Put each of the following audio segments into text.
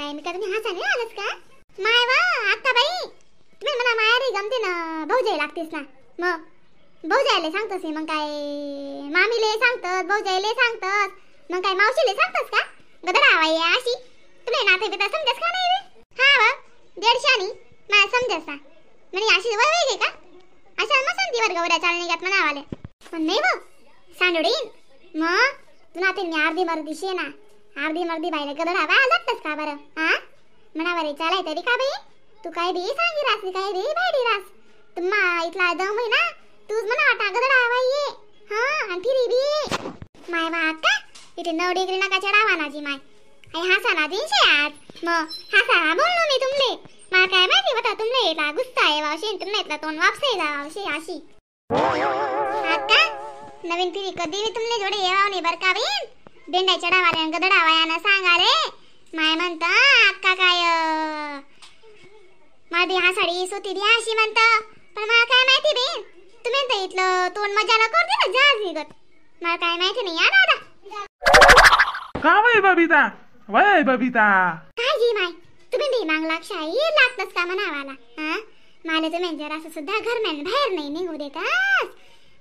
काय मी का तुम्ही हसाने आलंच का? माय वा अक्का बाई, तुम्ही मला मायारी गमते ना, भाऊजाई लागतेस ना. मग भाऊजाईले सांगतोस मग काय, मामीले सांगतात, भाऊजाईले सांगतात, मग काय मावशीले सांगतोस का? गदडा बाई अशी तुला नाते बिता समजस का नाही? हा वा देडशानी मला समजस ना, म्हणजे अशी वय वेगळी का? अशा मसंतीवर गवऱ्या चालणे घेत म्हणावाले पण नाही व सांडोडीन. मग तुला ते अर्धी मर्दी शे ना, अर्धी मर्दी बाईला गदडा बाय लागतस का बरं? हा म्हणावरे चालाय तरी का बाई, तू काय बी सांगी रास काय बी बायडी रास, तुम्हा इथला दम आहे ना, तूच म्हणा वाटा गदडा बाई ये. हा आणि फिरी बी माय बा का इथे 9 डिग्री नका चढावा नाजी माय. आई हसा ना 300 आज. मग हसा बोललो मी तुमले, मला काय माहिती होता तुमले इथला गुस्सा आहे वावशी, तुमने इथला तोंड वापसे वावशी अशी. अक्का नवीन पिढी कधी तुमले जोडे येवाव नाही बर का बिन, बेंडा चढावाले गदडा वायाना सांगा रे. माय म्हणता अक्का काय माझी हा साडी सोती द्या अशी म्हणता, पण मला काय माहिती बिन तुम्ही तर इथलं तोंड मजाला करते ना जहाज निघत, मला काय माहिती नाही. या दादा का वय बबिता, वय बबिता काय जी माय तुम्ही बी मागला शाही लागतस का म्हणावाला. हा मला तुम्ही जरा असं सुद्धा घरमॅन बाहेर नाही निघू देतास,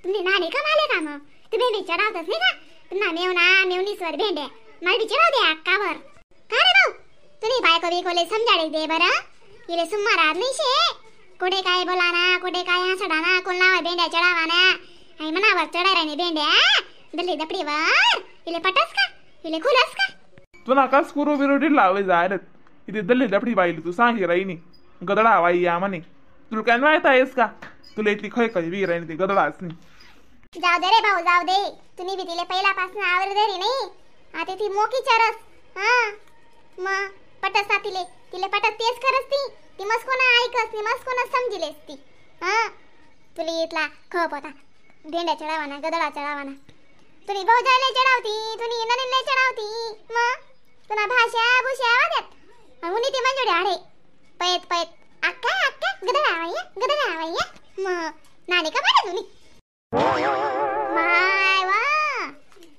तुम्ही नाणे का माले का? मग तुम्ही बी चढावतच नाही का? पुन्हा मेवना मेवनीसवर भेंड्या मला बी चढाव दे अक्कावर का रे भाऊ? तुम्ही बायको बिकोले समजाडे दे बरं, इले सुम्मा राहत नाही शे, कुठे काय बोलाना, कुठे काय हसडाना, कोणावर भेंड्या चढावाना, आई मनावर चढायला भेंड्या दल्ली दपडीवर इले पटस का, इले खुलस का? तुला कस करू बिरोडी लावे जायरत इथे दल्ली दपडी बाईली तू सांगी राईनी गदडा वाई या म्हणे, तुला काय माहित आहेस का? तुला इथली खय खय वी राईनी ती गदडाच नाही. जाऊ दे रे भाऊ जाऊ दे, तुम्ही बी तिले पहिल्यापासून आवड दे रे नाही, आता ती मोकी चरस. हा मग पटस तिले तिले पटस तेच खरच ती मस्त कोणा ऐकस ती मस्त कोणा समजिलेस ती. हा तुला इथला खप होता भेंड्या चढावाना गदडा चढावाना, तुम्ही भाऊजाईला चढावती, तुम्ही ननीला चढावती, मग तुला भाषा भूषा वाद्यात उनी ती मंजुडे आडे पैत पैत अक्का अक्का गदडा आवाय मग नाणी का पाहिजे तुम्ही? माय वा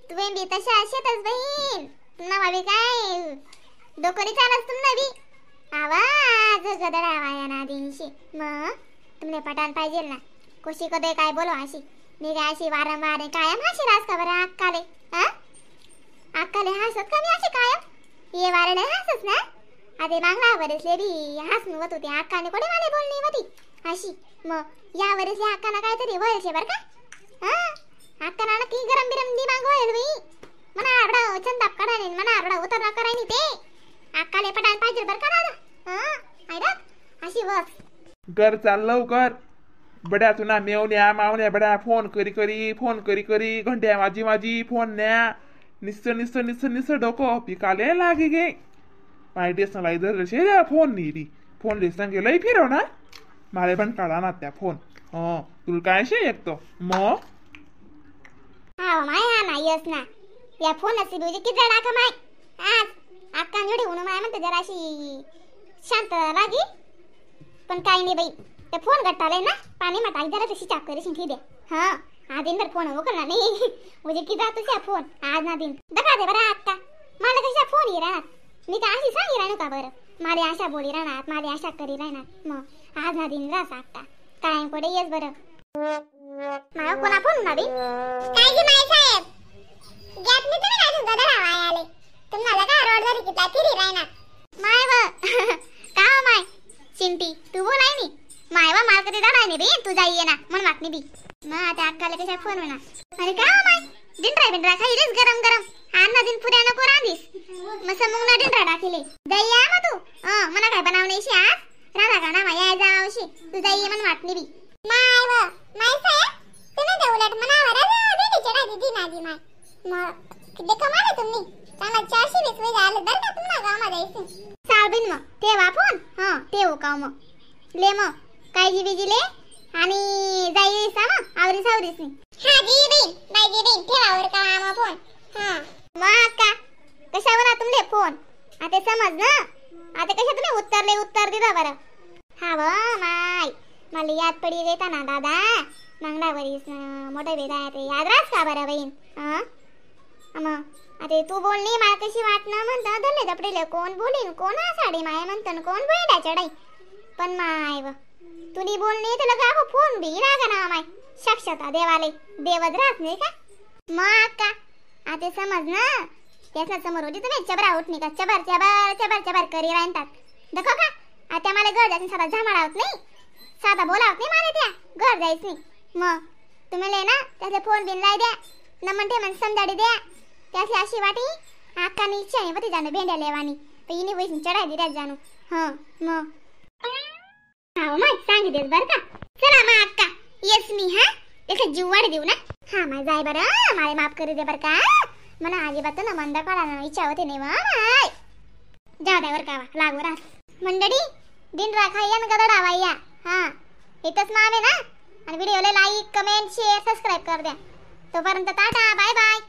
तुम्ही बी तशा असेतच बहीण, तुमना भाभी काय डोकरी चालस तुमना बी आवाज गदडा आवाया ना दिनशी. मग तुमने पटान पाहिजे ना, कोशी कदे काय बोलो अशी मी काय अशी वारंवार कायम हशी रास का बरं अक्काले? हा अक्काले हसत का मी अशी कायम ये वारे नाही हसस ना? आधी मागला वरसले बी हसून होत होते अक्काने कोणी मला बोलणी होती अशी, मग या वरसले अक्काना काहीतरी वळशे बर का? हा अक्काना नक्की गरम बिरम दिमाग होईल मी मना आबडा चंदाप काढाने मना आबडा उतर न करायनी ते अक्काले पटान पाहिजे बर का दादा. हा ऐक अशी वस कर चाल लवकर बड्या तुना मेवण्या मावण्या बड्या फोन करी करी घंट्या माझी फोन न्या निस्स डोको पिकाले लागे गे पायटेस ना इधर शे फोन नीरी फोन लेसन गेलंय फिरव ना मारे पण काढा ना त्या फोन. तुला काय शे एक तो मग हा माय ना यस ना या फोन असी बुजी किती टाका माय आज अक्का जोडी उन माय म्हणते जराशी शांत लागी, पण काही नाही बाई ते फोन गट्टाले ना पाणी मा टाक जरा तशी चाप करी शिंठी दे. हा आदिन तर फोन हो करना नाही मुझे की जातो त्या फोन आज ना दिन दका दे बरं अक्का मला कशा फोन येणार मी का अशी सांगी राहू का बरं, माले आशा बोली राहणार माले आशा करी राहणार, मग आज ना दिन रास अक्का काय पडे येस बरं माय कोणा फोन ना बी काय जी माय साहेब गॅप मी तुम्ही राजू गदर आवाय आले तुम्हाला का रोड वर किती फिरी राहणार माय व का माय चिंटी तू बोलाय नी माय वा माल कधी दाडा नी बी तू जाईये ना मन वाटनी बी मग आता अक्काला कशा फोन होणार. अरे का माय डिंडरा खाईलेस गरम आणना दिन पुऱ्या नको रांधीस मग मग ना डिंडरा टाकले जाईया मग तू मना काय बनवणेशी आज राधा गाणा माया जावशी तू जाईये मन वाटनी बी माय व माय साहेब तुम्ही तर उलट मनावर बेटी चढा दीदी नाजी माय मग देखा मारे तुम्ही चांगला 420 वे झाले बर का तुम्हाला गावामध्ये जायचं साळबिन मग ठेवा फोन ठेवू का मग ले मग काय जी बिजी ले आणि जाईसा मग आवरीस नाही हा जी बेन ठेवावर का मामा फोन. हा मग का कशावर तुमले फोन आता समज ना आता कशा तुम्ही उत्तर दिला बरं. हा व माय मला याद पडी देता ना दादा मंगळावरीस मोठे बेदा ते याद रास का बरं बहीण. मग आता तू बोलणी मला कशी वाटणं म्हणता धरले दपडेले कोण बोलीन कोण साडी माय म्हणतं कोण बैडा चढाई पण माय व तुनी बोलणी तुला का फोन बी लागा ना माय साक्षात देवाले देवच राहत नाही का मग अक्का आता समज ना त्याच्या समोर होती तुम्ही चबरा उठणी का चबर चबर चबर चबर करी राहतात देखो का आता मला घर जायचं साधा झामाडावत नाही साधा बोलावत नाही मला त्या घर जायच नाही मग तुम्ही ले ना त्याचे फोन बिन लाई द्या न म्हणते मन समजाडी द्या त्याची अशी वाटी अक्कानी इच्छा आहे पती जाणं भेंड्या लेवानी तर इनी वैसून चढाई दिल्यात जाणू हं मग हा माय सांगितलं बरं का चला मग अक्का येस मी हा त्याचा जीव वाढ देऊ ना हा माय जाय बरं मला माफ करू दे बरं का मला अजिबात ना मंद काढा इच्छा होते नाही माय जाऊ द्या बरं का लागू राहत मंडळी दिन राखा या न गदडावा या हा इथंच नाव आहे ना आणि व्हिडिओला लाईक कमेंट शेअर सबस्क्राईब कर द्या तोपर्यंत टाटा बाय बाय.